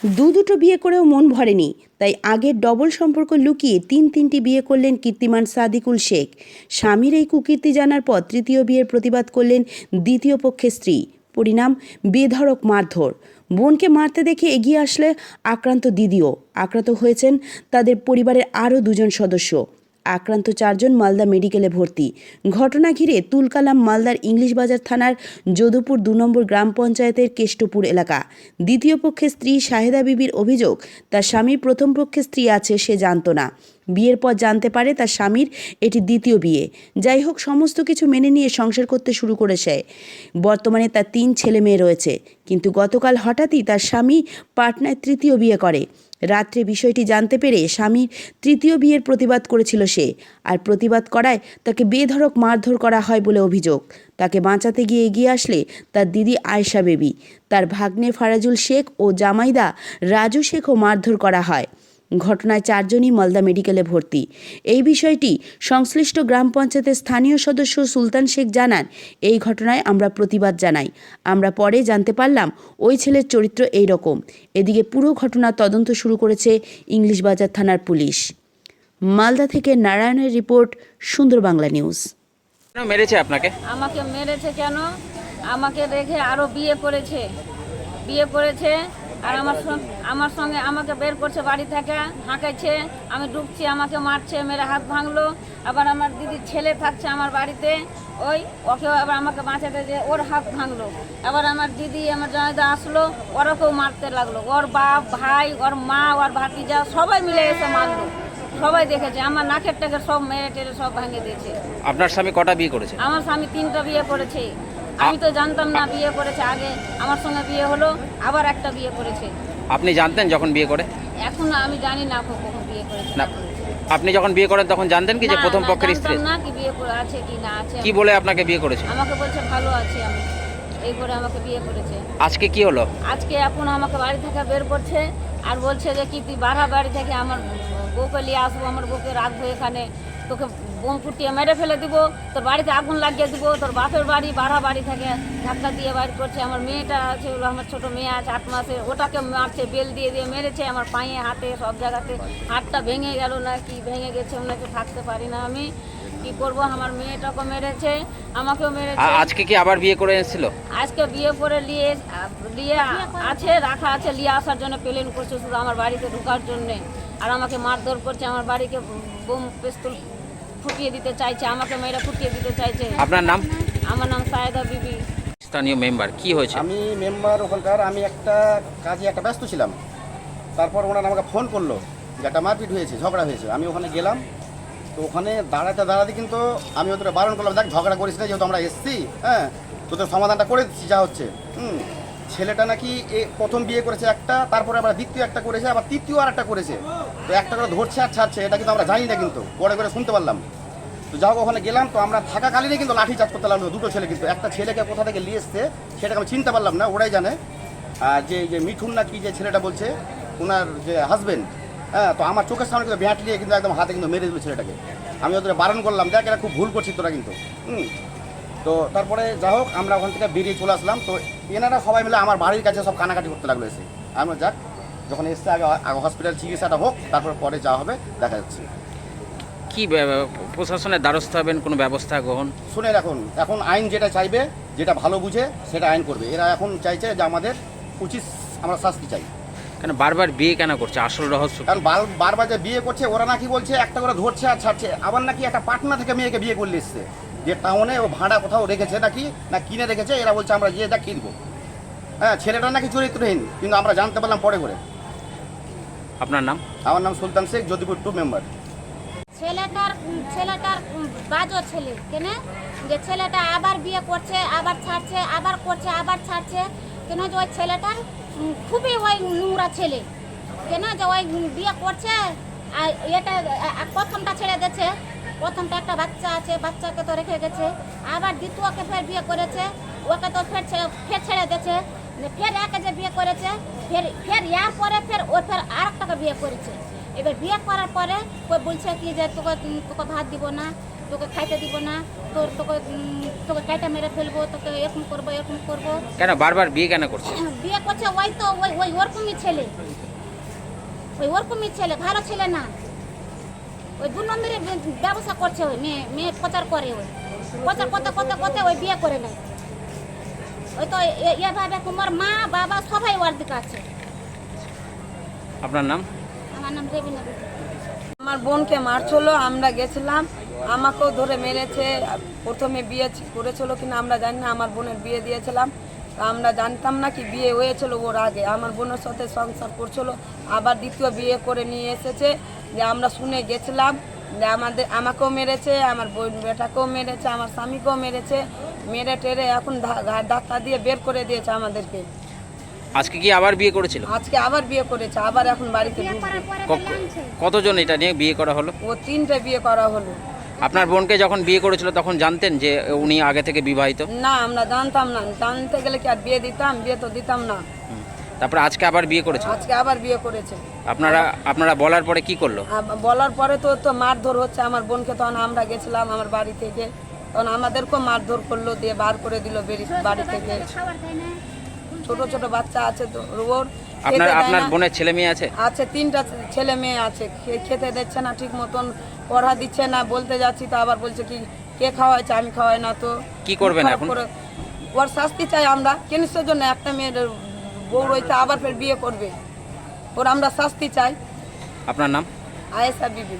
দুটো বিয়ে করেও মন ভরেনি, তাই আগের ডবল সম্পর্ক লুকিয়ে তিনটি বিয়ে করলেন কীর্তিমান সাদিকুল শেখ। স্বামীর এই কুকীর্তি জানার পর তৃতীয় বিয়ের প্রতিবাদ করলেন দ্বিতীয় পক্ষের স্ত্রী। পরিণাম বেধড়ক মারধর। বোনকে মারতে দেখে এগিয়ে আসলে আক্রান্ত দিদিও। আক্রান্ত হয়েছেন তাদের পরিবারের আরও দুজন সদস্য। আক্রান্ত 4 জন মালদা মেডিকেলে ভর্তি। ঘটনা ঘিরে তুলকালাম মালদার ইংলিশ বাজার থানার যদুপুর 2 নম্বর গ্রাম পঞ্চায়েতের কেষ্টপুর এলাকা। দ্বিতীয় পক্ষের স্ত্রী শাহেদা বিবির অভিযোগ, তার স্বামীর প্রথম পক্ষের স্ত্রী আছে সে জানত না। বিয়ের পর জানতে পারে তার স্বামীর এটি দ্বিতীয় বিয়ে। যাই হোক, সমস্ত কিছু মেনে নিয়ে সংসার করতে শুরু করেছে। বর্তমানে তার 3 ছেলে মেয়ে রয়েছে, কিন্তু গতকাল হঠাৎই তার স্বামী পাটনায় তৃতীয় বিয়ে করে। রাত্রে বিষয়টি জানতে পেরে স্বামীর তৃতীয় বিয়ের প্রতিবাদ করেছিল সে, আর প্রতিবাদ করায় তাকে বেধড়ক মারধর করা হয় বলে অভিযোগ। তাকে বাঁচাতে গিয়ে এগিয়ে আসলে তার দিদি আয়েশা বেবি, তার ভাগ্নে ফারাজুল শেখ ও জামাইদা রাজু শেখও মারধর করা হয়। ঘটনায় 4 জনই মালদা মেডিকেলে ভর্তি। এই বিষয়টি সংশ্লিষ্ট গ্রাম পঞ্চায়েতের স্থানীয় সদস্য সুলতান শেখ জানান, এই ঘটনায় আমরা প্রতিবাদ জানাই। আমরা পরে জানতে পারলাম ওই ছেলের চরিত্র এই রকম। এদিকে পুরো ঘটনার তদন্ত শুরু করেছে ইংলিশ বাজার থানার পুলিশ। মালদা থেকে নারায়ণের রিপোর্ট, সুন্দর বাংলা নিউজ। কেন মেরেছে আপনাকে? আমাকে মেরেছে কেন? আমাকে রেখে আরো বিয়ে করেছে আর আমার সঙ্গে আমাকে বের করছে বাড়ি থেকে, হাঁকাইছে। আমি ঢুকছি, আমাকে মারছে, মেরে হাত ভাঙলো। আবার আমার দিদির ছেলে থাকছে আমার বাড়িতে, ওকেও আবার আমাকে বাঁচাতে যে ওর হাত ভাঙলো। আবার আমার দিদি, আমার জামাইদা আসলো, ওরাকেও মারতে লাগলো। ওর বাপ, ভাই, ওর মা, ওর ভাতিজা সবাই মিলে এসে মারলো। সবাই দেখেছে, আমার নাকের টাকে সব মেরে টেরে সব ভেঙে দিয়েছে। আপনার স্বামী কটা বিয়ে করেছে? আমার স্বামী 3টা বিয়ে করেছে। আমি তো জানতাম না বিয়ে করেছে। আগে আমার সঙ্গে বিয়ে হলো, আবার একটা বিয়ে করেছে। আপনি জানতেন যখন বিয়ে করে? এখন আমি জানি না কখন বিয়ে করেছে না, আপনি যখন বিয়ে করেন তখন জানতেন কি যে প্রথম পক্ষের স্ত্রী? না, কি বিয়ে করে আছে কি না আছে। কি বলে আপনাকে বিয়ে করেছে? আমাকে বলছে ভালো আছি আমি, এই করে আমাকে বিয়ে করেছে। আজকে কি হলো? আজকে এখন আমাকে বাড়ি থেকে বের করছে আর বলছে যে কি তুই বাড়া বাড়ি থেকে আমার বউকে নিয়ে আসবো, আমার বউকে রাখবো এখানে, তোকে বোম ফুটিয়ে মেরে ফেলে দিব, তোর বাড়িতে আগুন লাগিয়ে দিব, তোর বাপের বাড়ি বাড়া বাড়ি থেকে ধাক্কা দিয়ে বাড়ি করছে। আমার মেয়েটা আছে, আমার ছোট মেয়ে আছে 8 মাসের, ওটাকে মারছে, বেল দিয়ে দিয়ে মেরেছে। আমার পায়ে হাতে সব জায়গাতে, হাতটা ভেঙে গেল না কি ভেঙে গেছে, ওনাকে থাকতে পারি না আমি, কি করব। আমার মেয়েটাকে মেরেছে, আমাকেও মেরেছে। আজকে কি আবার বিয়ে করে এসেছিল? আজকে বিয়ে করে নিয়ে আছে, রাখা আছে, নিয়ে আসার জন্য প্লেন করছে শুধু আমার বাড়িতে ঢোকার জন্যে। আর আমাকে মারধর করছে, আমার বাড়িকে বোম পিস্তল ফুটিয়ে দিতে চাইছে, আমাকে মেয়েরা ফুটিয়ে দিতে চাইছে। আপনার নাম? আমার নাম সায়েদা বিবি। স্থানীয় মেম্বার, কি হয়েছে? আমি মেম্বার ওখানকার, আমি একটা কাজে ব্যস্ত ছিলাম। তারপর ওনারা আমাকে ফোন করলো যে একটা মারপিট হয়েছে, ঝগড়া হয়েছে। আমি ওখানে গেলাম, তো ওখানে দাঁড়াতে কিন্তু আমি ওদের বারণ করলাম, দেখ ঝগড়া করিস না, যেহেতু আমরা এসছি, হ্যাঁ তোদের সমাধানটা করে দিচ্ছি যা হচ্ছে। ছেলেটা নাকি প্রথম বিয়ে করেছে একটা, তারপরে আবার দ্বিতীয় একটা করেছে, আবার তৃতীয় আর একটা করেছে। তো একটা করে ধরছে আর ছাড়ছে, এটা কিন্তু আমরা জানি না, কিন্তু পরে করে শুনতে পারলাম। তো যাও ওখানে গেলাম, তো আমরা থাকাকালীনই কিন্তু লাঠি চার্জ করতে লাগলো 2টো ছেলে। কিন্তু একটা ছেলেকে কোথা থেকে নিয়ে এসছে সেটাকে আমি চিনতে পারলাম না, ওরাই জানে। আর যে মিঠুন না কি যে ছেলেটা বলছে, ওনার যে হাজবেন্ড, হ্যাঁ, তো আমার চোখের সামনে কিন্তু ব্যাট নিয়ে কিন্তু একদম হাতে কিন্তু মেরে দিল ছেলেটাকে। আমি ওদের বারণ করলাম, দেখ এরা খুব ভুল করছিস তোরা কিন্তু। তো তারপরে যা হোক আমরা ওখান থেকে বেরিয়ে চলে আসলাম। তো এনারা সবাই মিলে আমার বাড়ির কাছে সব কানাকাটি করতে লাগলো এসে। আমরা যাক, যখন এসছে আগে হসপিটাল চিকিৎসাটা হোক, তারপর পরে যা হবে দেখা যাচ্ছে। কি প্রশাসনের দ্বারস্থ হবেন, কোনো ব্যবস্থা গ্রহণ? শুনে এখন আইন যেটা চাইবে, যেটা ভালো বুঝে সেটা আইন করবে। এরা এখন চাইছে যে আমাদের উচিত আমরা শাস্তি চাই। কেন বারবার বিয়ে কেন করছে, আসল রহস্য? কারণ বারবার যে বিয়ে করছে, ওরা নাকি বলছে একটা করে ধরছে আর ছাড়ছে। আবার নাকি একটা পাটনা থেকে মেয়েকে বিয়ে করলে এসছে, যে টাউনে ও ভাড়া কোথাও রেখেছে নাকি, না কিনে রেখেছে। এরা বলছে আমরা গিয়ে দেখিয়ে দেবো। হ্যাঁ, ছেলেটা নাকি চরিত্রহীন, কিন্তু আমরা জানতে পারলাম পরে করে। আপনার নাম? আমার নাম সুলতান শেখ, যদুপুর 2 মেম্বার। ছেলেটার বাজো ছেলে কেন, যে ছেলেটা আবার বিয়ে করছে, আবার ছাড়ছে, আবার করছে, আবার ছাড়ছে কেন, যে ওই ছেলেটার খুবই ওই নোংরা ছেলে কেন, যে ওই বিয়ে করছে। আর এটা প্রথমটা ছেড়ে গেছে, প্রথমটা একটা বাচ্চা আছে, বাচ্চাকে তো রেখে গেছে। আবার দ্বিতীয়কে ফের বিয়ে করেছে, ওকে তো ফের ছেড়ে দিয়েছে। ফের একে যে বিয়ে করেছে, ফের ইয়ার পরে ফের আর একটাকে বিয়ে করেছে। এবার বিয়ে করার পরে ওই বলছে কি যে তোকে ভাত দিব না, তোকে খাইতে দিব না, তোকে কাইটা মেরে ফেলবো, তোকে এরকম করবো। কেন বারবার বিয়ে কেন করছে? বিয়ে করছে ওই ওরকমই ছেলে, ভালো ছেলে না, ওই 2 নম্বরে ব্যবসা করছে, ওই মেয়ে প্রচার করে, ওই প্রচার করতে ওই বিয়ে করে নেয়। ওই তো এভাবে তোমার মা বাবা সবাই ওর দিকে আছে। আপনার নাম? আমার নাম রেবিনা বিবি। আমার বোনকে মারছিল, আমরা গেছিলাম, আমাকেও ধরে মেরেছে। প্রথমে বিয়ে করেছিল কিনা আমরা জানি না, আমার বোনের বিয়ে দিয়েছিলাম, আমরা জানতাম না কি বিয়ে হয়েছিল ওর আগে। আমার বোনের সাথে সংসার করছিল, আবার দ্বিতীয় বিয়ে করে নিয়ে এসেছে। যে আমরা শুনে গেছিলাম যে আমাকেও মেরেছে, আমার বোন বেটাকেও মেরেছে, আমার স্বামীকেও মেরেছে, মেরে টেরে এখন ধাক্কা দিয়ে বের করে দিয়েছে আমাদেরকে। আজকে কি আবার বিয়ে করেছিল? আজকে আবার বিয়ে করেছে, আবার এখন বাড়িতে ঢুকবে। কতজন এটা নিয়ে বিয়ে করা হলো? ও 3টে বিয়ে করা হলো। আপনার বোনকে যখন বিয়ে করেছিল তখন জানতেন যে উনি আগে থেকে বিবাহিত? না, আমরা জানতাম না, জানতে গেলে কি আর বিয়ে দিতাম? বিয়ে তো দিতাম না। তারপরে আজকে আবার বিয়ে করেছে? আজকে আবার বিয়ে করেছে। আপনারা বলার পরে কি করলো? বলার পরে তো মারধর হচ্ছে আমার বোনকে। তখন আমরা গেছিলাম আমার বাড়ি থেকে, তখন আমাদেরকেও মারধর করলো, দিয়ে বার করে দিল বাড়ি থেকে। ছোট ছোট বাচ্চা আছে তো ওর। আপনার বোনের ছেলে মেয়ে আছে? আছে, 3টা ছেলে মেয়ে আছে। খেতে দিচ্ছে না ঠিক মতন, পড়া দিচ্ছে না। বলতে যাচ্ছি তো আবার বলছে কি কে খাওয়াইছে, আমি খাওয়াই না। তো কি করবেন এখন? ওর শাস্তি চাই আমরা। কিসের জন্য একটা মেয়ের বউ রইতে আবার ফের বিয়ে করবে? ওর আমরা শাস্তি চাই। আপনার নাম? আয়েশা বিবি।